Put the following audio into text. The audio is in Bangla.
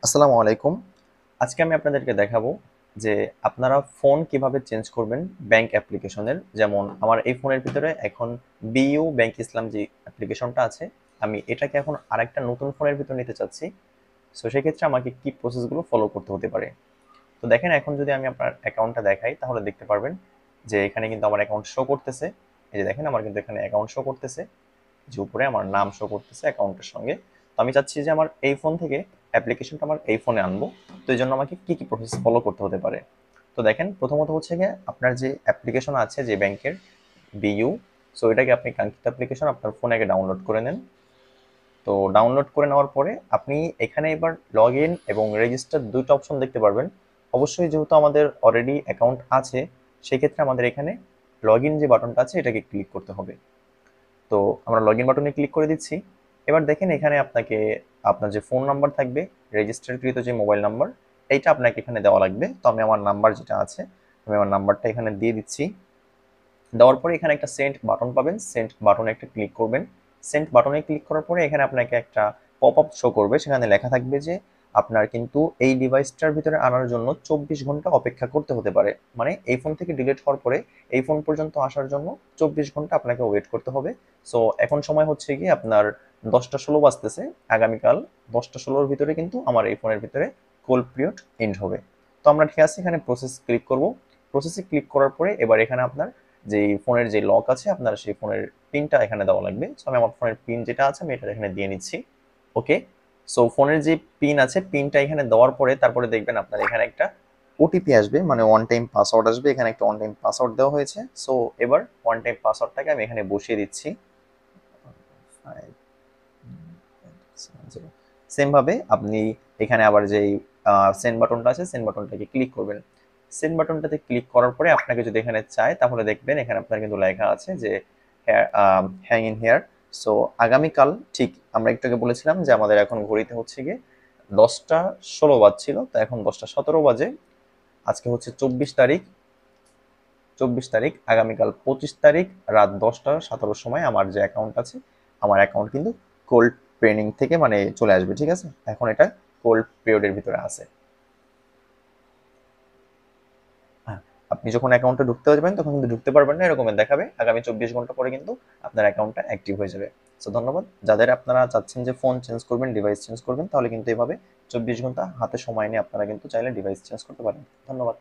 আসসালামু আলাইকুম। আজকে আমি আপনাদেরকে দেখাবো যে আপনারা ফোন কিভাবে চেঞ্জ করবেন ব্যাংক অ্যাপ্লিকেশনের। যেমন আমার এই ফোনের ভিতরে এখন বিইউ ব্যাংক ইসলাম যে অ্যাপ্লিকেশনটা আছে, আমি এটাকে এখন আরেকটা নতুন ফোনের ভিতর নিতে চাচ্ছি। সো সেক্ষেত্রে আমাকে কি প্রসেসগুলো ফলো করতে হতে পারে। তো দেখেন, এখন যদি আমি আপনার অ্যাকাউন্টটা দেখাই তাহলে দেখতে পারবেন যে এখানে কিন্তু আমার অ্যাকাউন্ট শো করতেছে। এই যে দেখেন, আমার কিন্তু এখানে অ্যাকাউন্ট শো করতেছে, যে উপরে আমার নাম শো করতেছে অ্যাকাউন্টের সঙ্গে। তো আমি চাচ্ছি যে আমার এই ফোন থেকে অ্যাপ্লিকেশনটা আমার এই ফোনে আনবো। তো এই জন্য আমাকে কি কি প্রসেস ফলো করতে হতে পারে। তো দেখেন, প্রথমত হচ্ছে গিয়ে আপনার যে অ্যাপ্লিকেশন আছে যে ব্যাংকের বিইউ, সো এটাকে আপনি কাঙ্ক্ষিত অ্যাপ্লিকেশন আপনার ফোনে আগে ডাউনলোড করে নেন। তো ডাউনলোড করে নেওয়ার পরে আপনি এখানে এবার লগ ইন এবং রেজিস্টার দুটো অপশন দেখতে পারবেন। অবশ্যই যেহেতু আমাদের অলরেডি অ্যাকাউন্ট আছে, সেক্ষেত্রে আমাদের এখানে লগ ইন যে বাটনটা আছে এটাকে ক্লিক করতে হবে। তো আমরা লগ ইন বাটনে ক্লিক করে দিচ্ছি। এবার দেখেন, এখানে আপনাকে আপনার যে ফোন নাম্বার থাকবে, রেজিস্টারকৃত যে মোবাইল নাম্বার, এইটা আপনাকে এখানে দেওয়া লাগবে। তো আমি আমার নাম্বার যেটা আছে, আমি আমার নাম্বারটা এখানে দিয়ে দিচ্ছি। দেওয়ার পরে এখানে একটা সেন্ড বাটন পাবেন, সেন্ড বাটনে একটা ক্লিক করবেন। সেন্ড বাটনে ক্লিক করার পরে এখানে আপনাকে একটা পপ আপ শো করবে, সেখানে লেখা থাকবে যে আপনার কিন্তু এই ডিভাইসটার ভিতরে আনার জন্য 24 ঘন্টা অপেক্ষা করতে হতে পারে। মানে এই ফোন থেকে ডিলিট হওয়ার পরে এই ফোন পর্যন্ত আসার জন্য 24 ঘন্টা আপনাকে ওয়েট করতে হবে। সো এখন সময় হচ্ছে গিয়ে আপনার 10টা 16 বাজতেছে। আগামীকাল 10টা 16-র ভিতরে কিন্তু আমার এই ফোনের ভিতরে কোল্ড পিরিয়ড এন্ড হবে। তো আমরা ঠিক আছে, এখানে প্রসেস ক্লিক করব। প্রসেসে ক্লিক করার পরে এবার এখানে আপনার যে ফোনের যে লক আছে, আপনার সেই ফোনের পিনটা এখানে দেওয়া লাগবে। সো আমি আমার ফোনের পিন যেটা আছে আমি এটা এখানে দিয়ে নিচ্ছি। ওকে। সো ফোনের যে পিন আছে, পিনটা এখানে দেওয়ার পরে তারপরে দেখবেন আপনার এখানে একটা ওটিপি আসবে, মানে ওয়ান টাইম পাসওয়ার্ড আসবে। এখানে একটা ওয়ান টাইম পাসওয়ার্ড দেওয়া হয়েছে। সো এবার ওয়ান টাইম পাসওয়ার্ডটাকে আমি এখানে বসিয়ে দিচ্ছি। সেম ভাবে আপনি এখানে আবার যেই সেন্ড বাটনটা আছে, সেন্ড বাটনটাকে ক্লিক করবেন। সেন্ড বাটনটাতে ক্লিক করার পরে আপনাকে যদি এখানে চায় তাহলে দেখবেন এখানে আপনার কিন্তু লেখা আছে যে হ্যাং ইন হেয়ার। সো আগামীকাল ঠিক আমরা একটু আগে বলেছিলাম যে আমাদের এখন ঘড়িতে হচ্ছে গিয়ে 10টা 16 বাজছিল, তো এখন 10টা 17 বাজে। আজকে হচ্ছে 24 তারিখ। 24 তারিখ, আগামীকাল 25 তারিখ রাত 10টা 17 সময় আমার যে অ্যাকাউন্ট আছে, আমার অ্যাকাউন্ট কিন্তু কোল্ড ট্রেনিং থেকে মানে চলে আসবে। ঠিক আছে, এখন এটা কোল্ড পিরিয়ডের ভিতরে আছে। হ্যাঁ, আপনি যখন অ্যাকাউন্টে ঢুকতে যাবেন তখন কিন্তু ঢুকতে পারবেন না, এরকম দেখাবে। আগামী 24 ঘন্টা পরে কিন্তু আপনার অ্যাকাউন্টটা অ্যাক্টিভ হয়ে যাবে। সো ধন্যবাদ। যাদের আপনারা চাচ্ছেন যে ফোন চেঞ্জ করবেন, ডিভাইস চেঞ্জ করবেন, তাহলে কিন্তু এভাবে 24 ঘন্টা হাতে সময় নিয়ে আপনারা কিন্তু চাইলে ডিভাইস চেঞ্জ করতে পারেন। ধন্যবাদ।